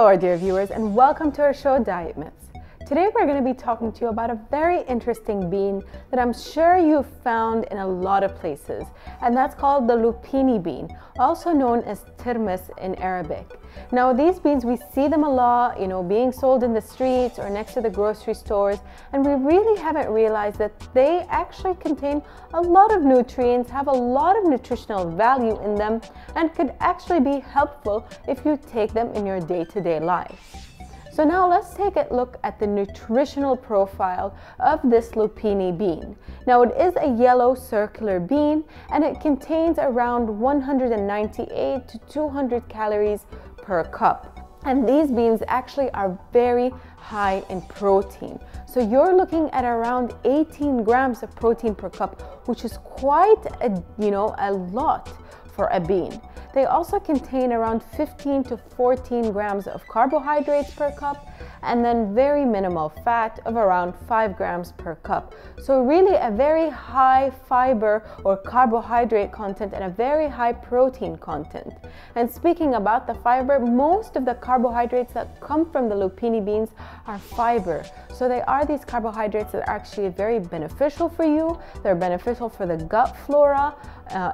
Hello, our dear viewers, and welcome to our show, Diet Myths. Today we're going to be talking to you about a very interesting bean that I'm sure you've found in a lot of places, and that's called the Lupini bean, also known as tirmis in Arabic. Now, these beans, we see them a lot, being sold in the streets or next to the grocery stores, and we really haven't realized that they actually contain a lot of nutrients, have a lot of nutritional value in them, and could actually be helpful if you take them in your day-to-day life. So now let's take a look at the nutritional profile of this Lupini bean. Now, it is a yellow circular bean, and it contains around 198 to 200 calories per cup. And these beans actually are very high in protein. So you're looking at around 18 grams of protein per cup, which is quite a lot for a bean. They also contain around 15 to 14 grams of carbohydrates per cup, and then very minimal fat of around 5 grams per cup. So really a very high fiber or carbohydrate content and a very high protein content. And speaking about the fiber, most of the carbohydrates that come from the Lupini beans are fiber. So they are these carbohydrates that are actually very beneficial for you. They're beneficial for the gut flora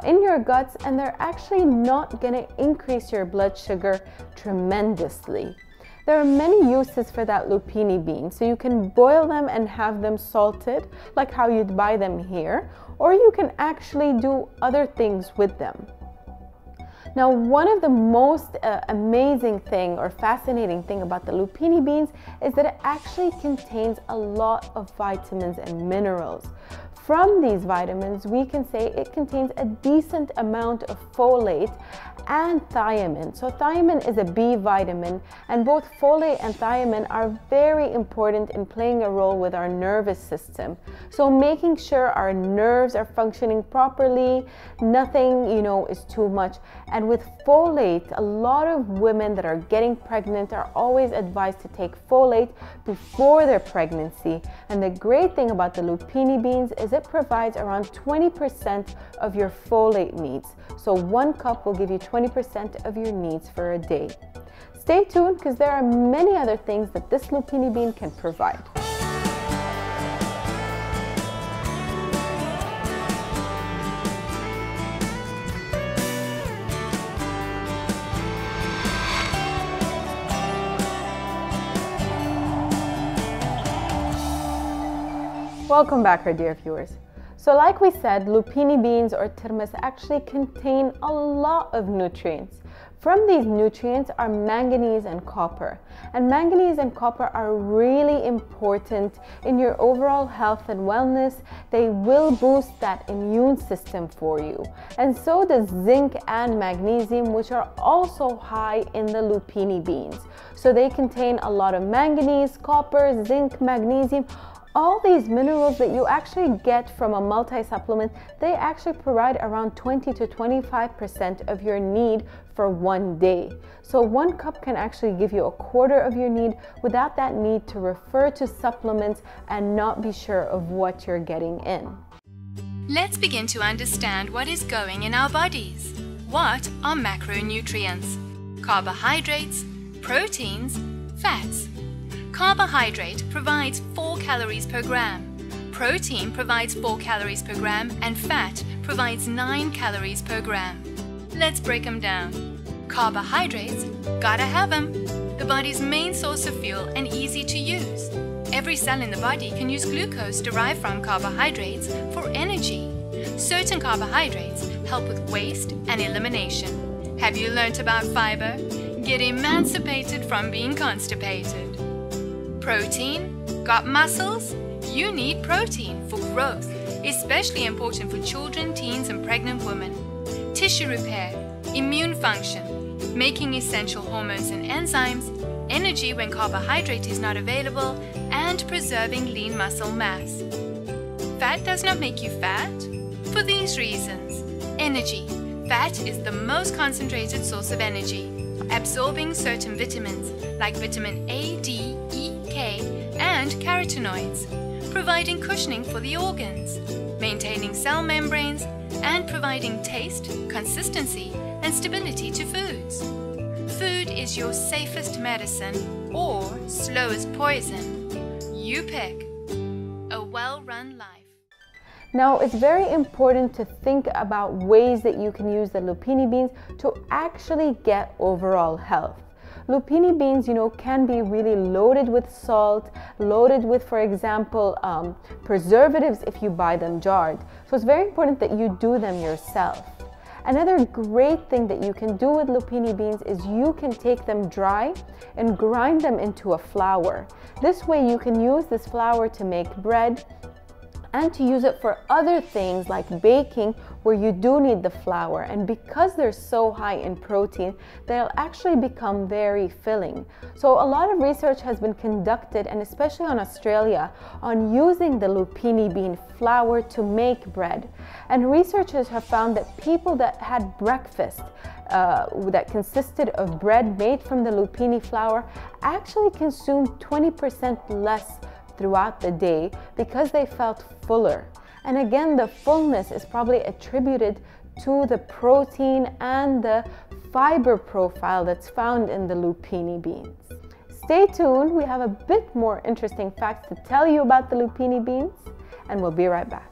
in your guts, and they're actually not going to increase your blood sugar tremendously. There are many uses for that Lupini bean. So you can boil them and have them salted, like how you'd buy them here, or you can actually do other things with them. Now, one of the most amazing thing or fascinating thing about the Lupini beans is that it actually contains a lot of vitamins and minerals. From these vitamins, we can say it contains a decent amount of folate and thiamine. So thiamine is a B vitamin, and both folate and thiamine are very important in playing a role with our nervous system. So making sure our nerves are functioning properly, nothing, is too much. And with folate, a lot of women that are getting pregnant are always advised to take folate before their pregnancy. And the great thing about the Lupini beans is it provides around 20% of your folate needs. So 1 cup will give you 20% of your needs for a day. Stay tuned, because there are many other things that this Lupini bean can provide. Welcome back, our dear viewers. So like we said, Lupini beans or tirmis actually contain a lot of nutrients. From these nutrients are manganese and copper. And manganese and copper are really important in your overall health and wellness. They will boost that immune system for you. And so does zinc and magnesium, which are also high in the Lupini beans. So they contain a lot of manganese, copper, zinc, magnesium. All these minerals that you actually get from a multi-supplement, they actually provide around 20 to 25% of your need for one day. So 1 cup can actually give you a quarter of your need without that need to refer to supplements and not be sure of what you're getting in. Let's begin to understand what is going in our bodies. What are macronutrients? Carbohydrates, proteins, fats. Carbohydrate provides 4 calories per gram, protein provides 4 calories per gram, and fat provides 9 calories per gram. Let's break them down. Carbohydrates, gotta have them. The body's main source of fuel and easy to use. Every cell in the body can use glucose derived from carbohydrates for energy. Certain carbohydrates help with waste and elimination. Have you learnt about fiber? Get emancipated from being constipated. Protein, got muscles? You need protein for growth, especially important for children, teens, and pregnant women. Tissue repair, immune function, making essential hormones and enzymes, energy when carbohydrate is not available, and preserving lean muscle mass. Fat does not make you fat for these reasons. Energy. Fat is the most concentrated source of energy, absorbing certain vitamins like vitamin A, D, E, K, and carotenoids, providing cushioning for the organs, maintaining cell membranes, and providing taste, consistency, and stability to foods. Food is your safest medicine or slowest poison. You pick. A well-run life. Now, it's very important to think about ways that you can use the Lupini beans to actually get overall health. Lupini beans, can be really loaded with salt, loaded with, for example, preservatives if you buy them jarred. So it's very important that you do them yourself. Another great thing that you can do with Lupini beans is you can take them dry and grind them into a flour. This way you can use this flour to make bread and to use it for other things like baking where you do need the flour. And because they're so high in protein, they'll actually become very filling. So a lot of research has been conducted, and especially on Australia, on using the Lupini bean flour to make bread. And researchers have found that people that had breakfast that consisted of bread made from the Lupini flour actually consumed 20% less throughout the day because they felt fuller. And again, the fullness is probably attributed to the protein and the fiber profile that's found in the Lupini beans. Stay tuned, we have a bit more interesting facts to tell you about the Lupini beans, and we'll be right back.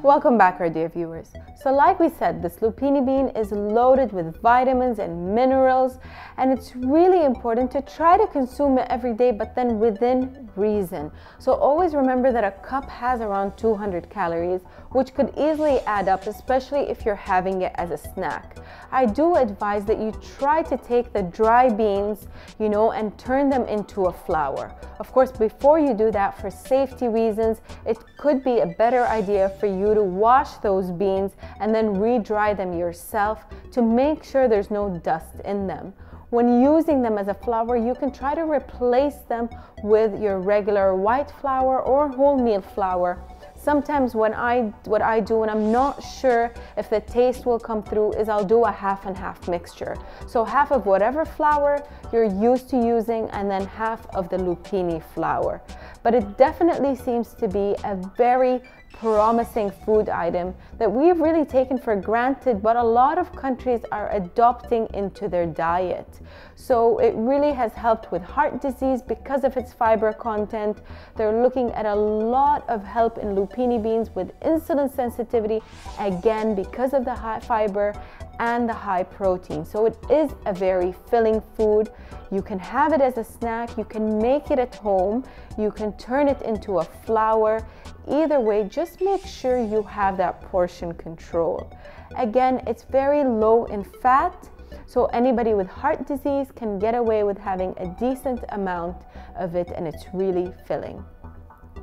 Welcome back, our dear viewers. So like we said, this Lupini bean is loaded with vitamins and minerals, and it's really important to try to consume it every day, but then within reason. So always remember that a cup has around 200 calories, which could easily add up, especially if you're having it as a snack. I do advise that you try to take the dry beans, and turn them into a flour. Of course, before you do that, for safety reasons, it could be a better idea for you to wash those beans and then re-dry them yourself to make sure there's no dust in them. When using them as a flour, you can try to replace them with your regular white flour or wholemeal flour. Sometimes what I do when I'm not sure if the taste will come through is I'll do a half and half mixture. So half of whatever flour you're used to using and then half of the Lupini flour. But it definitely seems to be a very promising food item that we've really taken for granted, but a lot of countries are adopting into their diet. So it really has helped with heart disease because of its fiber content. They're looking at a lot of help in Lupini beans with insulin sensitivity, again because of the high fiber and the high protein. So it is a very filling food. You can have it as a snack, you can make it at home, you can turn it into a flour. Either way, just make sure you have that portion control. Again, it's very low in fat, so anybody with heart disease can get away with having a decent amount of it, and it's really filling.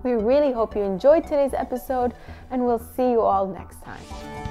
We really hope you enjoyed today's episode, and we'll see you all next time.